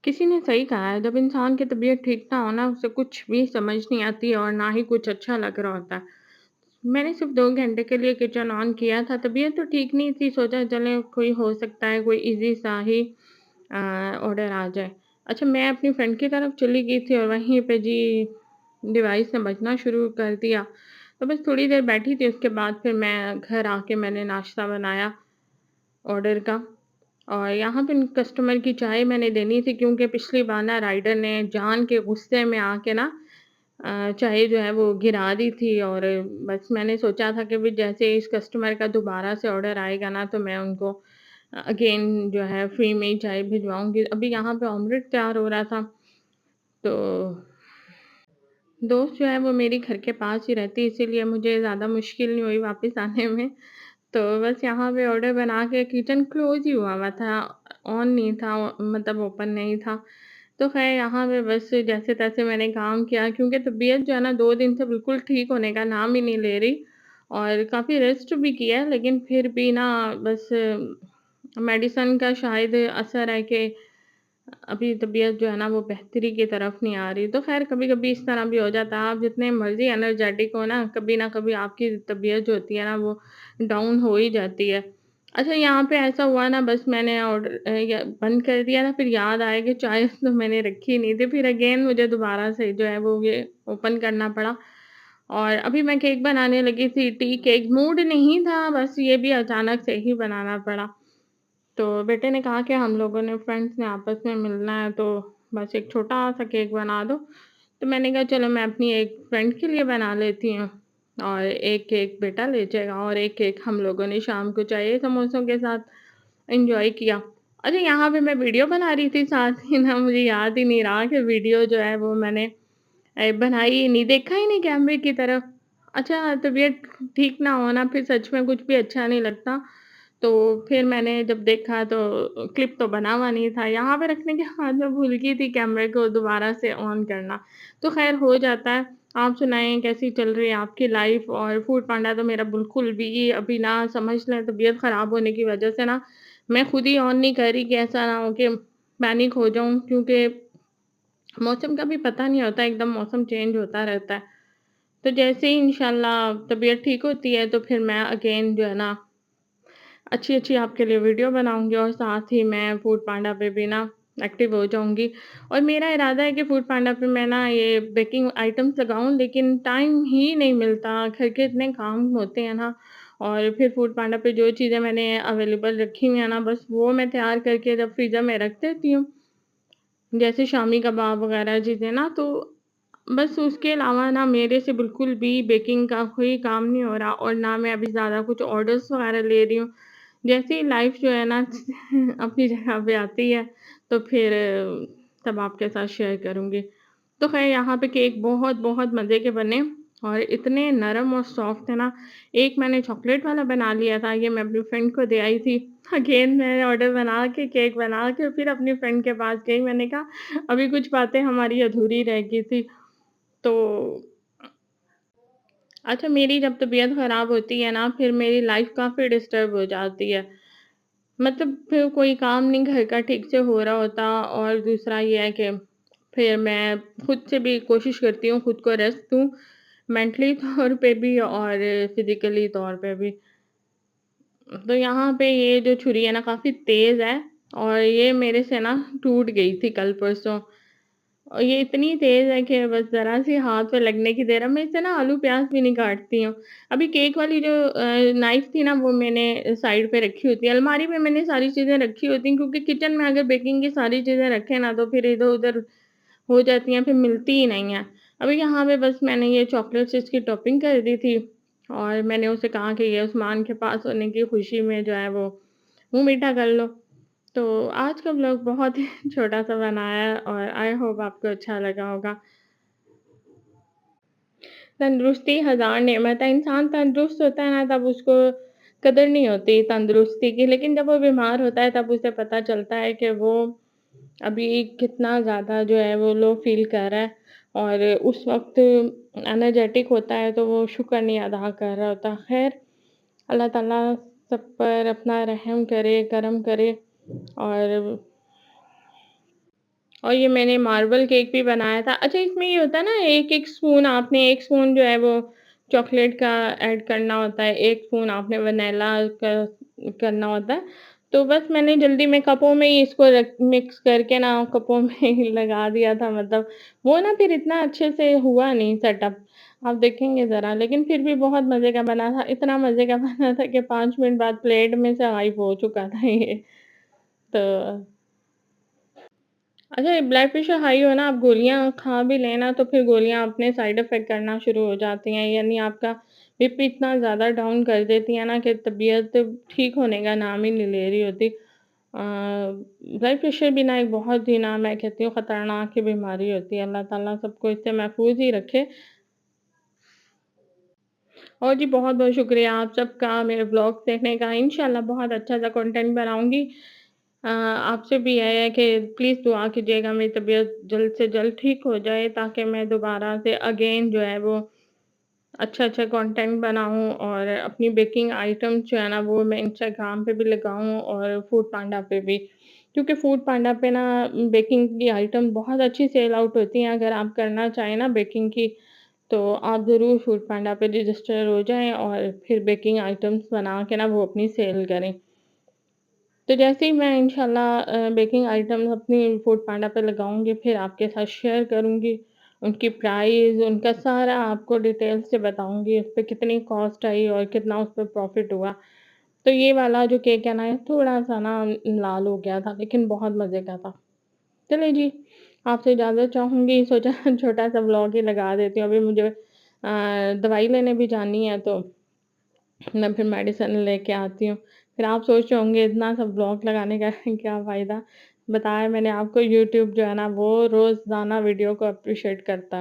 किसी ने सही कहा है, जब इंसान की तबीयत ठीक ना हो ना, उसे कुछ भी समझ नहीं आती और ना ही कुछ अच्छा लग रहा होता है। मैंने सिर्फ़ 2 घंटे के लिए किचन ऑन किया था, तबीयत तो ठीक नहीं थी, सोचा चलें कोई हो सकता है कोई ईज़ी सा ही अ, ऑर्डर आ जाए। अच्छा, मैं अपनी फ्रेंड की तरफ चली गई थी और वहीं पे जी डिवाइस ने बजना शुरू कर दिया। तो बस थोड़ी देर बैठी थी, उसके बाद फिर मैं घर आके मैंने नाश्ता बनाया ऑर्डर का। और यहाँ पे कस्टमर की चाय मैंने देनी थी क्योंकि पिछली बार ना राइडर ने जान के गुस्से में आके ना चाय जो है वो गिरा दी थी। और बस मैंने सोचा था कि भी जैसे इस कस्टमर का दोबारा से ऑर्डर आएगा ना तो मैं उनको अगेन जो है फ्री में ही चाय भिजवाऊँगी। अभी यहाँ पे ऑमलेट तैयार हो रहा था, तो दोस्त जो है वो मेरी घर के पास ही रहती है, इसीलिए मुझे ज़्यादा मुश्किल नहीं हुई वापस आने में। तो बस यहाँ पे ऑर्डर बना के किचन क्लोज़ ही हुआ था, ऑन नहीं था, मतलब ओपन नहीं था। तो ख़ैर यहाँ पे बस जैसे-तैसे मैंने काम किया क्योंकि तबीयत जो है ना 2 दिन से बिल्कुल ठीक होने का नाम ही नहीं ले रही और काफ़ी रेस्ट भी किया है, लेकिन फिर भी ना बस मेडिसिन का शायद असर है कि अभी तबीयत जो है ना वो बेहतरी की तरफ नहीं आ रही। तो ख़ैर कभी-कभी इस तरह भी हो जाता है, आप जितने मर्ज़ी एनर्जेटिक हो ना कभी आपकी तबीयत जो होती है ना वो डाउन हो ही जाती है। अच्छा, यहाँ पे ऐसा हुआ ना, बस मैंने ऑर्डर या बंद कर दिया ना, फिर याद आया कि चाय तो मैंने रखी नहीं थी, फिर अगेन मुझे दोबारा से जो है वो ये ओपन करना पड़ा। और अभी मैं केक बनाने लगी थी, टी केक, मूड नहीं था, बस ये भी अचानक से ही बनाना पड़ा। तो बेटे ने कहा कि हम लोगों ने फ्रेंड्स ने आपस में मिलना है तो बस एक छोटा-सा केक बना दो। तो मैंने कहा चलो मैं अपनी एक फ्रेंड के लिए बना लेती हूँ और एक केक बेटा ले जाएगा और एक केक हम लोगों ने शाम को चाय समोसों के साथ एन्जॉय किया। अच्छा, यहाँ पे मैं वीडियो बना रही थी, साथ ही ना मुझे याद ही नहीं रहा कि वीडियो जो है वो मैंने बनाई ही नहीं, देखा ही नहीं कैमरे की तरफ। अच्छा, तबीयत ठीक ना हो ना फिर सच में कुछ भी अच्छा नहीं लगता। तो फिर मैंने जब देखा तो क्लिप तो बना हुआ नहीं था। यहाँ पे रखने के बाद मैं भूल गई थी कैमरे को दोबारा से ऑन करना। तो ख़ैर हो जाता है। आप सुनाएँ कैसी चल रही है आपकी लाइफ़? और फूड पांडा तो मेरा बिल्कुल भी अभी ना समझ लें तबीयत ख़राब होने की वज़ह से ना मैं खुद ही ऑन नहीं कर रही कि ऐसा ना हो कि पैनिक हो जाऊँ, क्योंकि मौसम का भी पता नहीं होता, एकदम मौसम चेंज होता रहता है। तो जैसे ही इंशाल्लाह तबीयत ठीक होती है तो फिर मैं अगेन जो है ना अच्छी-अच्छी आपके लिए वीडियो बनाऊँगी और साथ ही मैं फूड पांडा पे भी ना एक्टिव हो जाऊँगी। और मेरा इरादा है कि फूड पांडा पे मैं ना ये बेकिंग आइटम्स लगाऊँ, लेकिन टाइम ही नहीं मिलता, घर के इतने काम होते हैं ना। और फिर फूड पांडा पे जो चीज़ें मैंने अवेलेबल रखी हुई हैं ना, बस वो मैं तैयार करके जब फ्रीज़र में रख देती हूँ। जैसे शामी कबाब वगैरह चीज़ें ना, तो बस उसके अलावा ना मेरे से बिल्कुल भी बेकिंग का कोई काम नहीं हो रहा और ना मैं अभी ज़्यादा कुछ ऑर्डर्स वगैरह ले रही हूँ। जैसे ही लाइफ़ जो है ना अपनी जगह पे आती है, तो फिर तब आपके साथ शेयर करूँगी। तो ख़ैर यहाँ पे केक बहुत-बहुत मज़े के बने और इतने नरम और सॉफ्ट थे ना। एक मैंने चॉकलेट वाला बना लिया था, ये मैं अपनी फ्रेंड को दे आई थी। अगेन मैंने ऑर्डर बना के, केक बना के फिर अपनी फ्रेंड के पास गई। मैंने कहा अभी कुछ बातें हमारी अधूरी रह गई थी। तो अच्छा, मेरी जब तबीयत ख़राब होती है ना, फिर मेरी लाइफ़ काफ़ी डिस्टर्ब हो जाती है। मतलब फिर कोई काम नहीं घर का ठीक से हो रहा होता और दूसरा ये है कि फिर मैं खुद से भी कोशिश करती हूँ खुद को रेस्ट दूँ, मेंटली तौर पे भी और फिज़िकली तौर पे भी। तो यहाँ पे ये जो छुरी है ना काफ़ी तेज़ है और ये मेरे से ना टूट गई थी कल-परसों। और ये इतनी तेज़ है कि बस ज़रा-सी हाथ पे लगने की देर है। मैं इससे ना आलू-प्याज़ भी नहीं काटती हूँ। अभी केक वाली जो नाइफ़ थी ना वो मैंने साइड पे रखी होती है। अलमारी में मैंने सारी चीज़ें रखी होती हैं क्योंकि किचन में अगर बेकिंग की सारी चीज़ें रखें ना तो फिर इधर-उधर हो जाती हैं, फिर मिलती ही नहीं हैं। अभी यहाँ पे बस मैंने ये चॉकलेट्स इसकी टॉपिंग कर दी थी और मैंने उसे कहा कि ये उस्मान के पास होने की खुशी में जो है वो मुँह मीठा कर लो। तो आज का व्लॉग बहुत ही छोटा-सा बनाया है और आई होप आपको अच्छा लगा होगा। तंदुरुस्ती हज़ार नेमत है, इंसान तंदुरुस्त होता है ना तब उसको कदर नहीं होती तंदुरुस्ती की, लेकिन जब वो बीमार होता है तब उसे पता चलता है कि वो अभी कितना ज़्यादा जो है वो लो फ़ील कर रहा है। और उस वक़्त एनर्जेटिक होता है तो वो शुक्र नहीं अदा कर रहा होता। ख़ैर, अल्लाह ताला सब पर अपना रहम करे, करम करे और اور یہ میں نے ماربل کیک بھی بنایا تھا۔ اچھا اس میں یہ ہوتا ہے نا، ایک اسپون آپ نے، ایک اسپون جو ہے وہ چاکلیٹ کا ایڈ کرنا ہوتا ہے، ایک اسپون آپ نے ونیلا کا کرنا ہوتا ہے۔ تو بس میں نے جلدی میں کپوں میں ہی اس کو مکس کر کے نا کپوں میں ہی لگا دیا تھا، مطلب وہ نا پھر اتنا اچھے سے ہوا نہیں سیٹ اپ، آپ دیکھیں گے ذرا، لیکن پھر بھی بہت مزے کا بنا تھا، اتنا مزے کا بنا تھا کہ 5 منٹ بعد پلیٹ میں سے غائب ہو چکا تھا یہ۔ تو اچھا بلڈ پریشر ہائی ہو نا، آپ گولیاں کھا بھی لینا تو پھر گولیاں اپنے سائڈ افیکٹ کرنا شروع ہو جاتی ہیں، یعنی آپ کا بی پی اتنا زیادہ ڈاؤن کر دیتی ہے نا کہ طبیعت ٹھیک ہونے کا نام ہی نہیں لے رہی ہوتی۔ بلڈ پریشر بھی نا ایک بہت ہی نا، میں کہتی ہوں خطرناک بیماری ہوتی ہے، اللہ تعالیٰ سب کو اس سے محفوظ ہی رکھے۔ اور جی بہت بہت شکریہ آپ سب کا میرے بلاگس دیکھنے کا، انشاءاللہ بہت اچھا سا کنٹینٹ بناؤں گی۔ آپ سے بھی یہ ہے کہ پلیز دعا کیجیے گا میری طبیعت جلد سے جلد ٹھیک ہو جائے، تاکہ میں دوبارہ سے اگین جو ہے وہ اچھا اچھا کنٹینٹ بناؤں، اور اپنی بیکنگ آئٹمس جو ہے نا وہ میں انسٹاگرام پہ بھی لگاؤں اور فوڈ پانڈا پہ بھی، کیونکہ فوڈ پانڈا پہ نا بیکنگ کی آئٹم بہت اچھی سیل آؤٹ ہوتی ہیں۔ اگر آپ کرنا چاہیں نا بیکنگ کی تو آپ ضرور فوڈ پانڈا پہ رجسٹر ہو جائیں، اور پھر بیکنگ آئٹمس بنا کے نا وہ اپنی سیل کریں۔ تو جیسے ہی میں انشاءاللہ بیکنگ آئٹم اپنی فوڈ پانڈا پہ لگاؤں گی، پھر آپ کے ساتھ شیئر کروں گی، ان کی پرائز، ان کا سارا آپ کو ڈیٹیل سے بتاؤں گی، اس پہ کتنی کاسٹ آئی اور کتنا اس پہ پروفٹ ہوا۔ تو یہ والا جو کیک ہے نا تھوڑا سا نا لال ہو گیا تھا، لیکن بہت مزے کا تھا۔ چلیں جی، آپ سے اجازت چاہوں گی، سوچا چھوٹا سا بلاگ ہی لگا دیتی ہوں، ابھی مجھے دوائی لینے بھی جانی ہے، تو میں پھر میڈیسن لے کے آتی ہوں۔ پھر آپ سوچ رہے ہوں گے اتنا سا بلاگ لگانے کا کیا فائدہ؟ بتایا میں نے آپ کو، یوٹیوب جو ہے نا وہ روزانہ ویڈیو کو اپریشیٹ کرتا ہے۔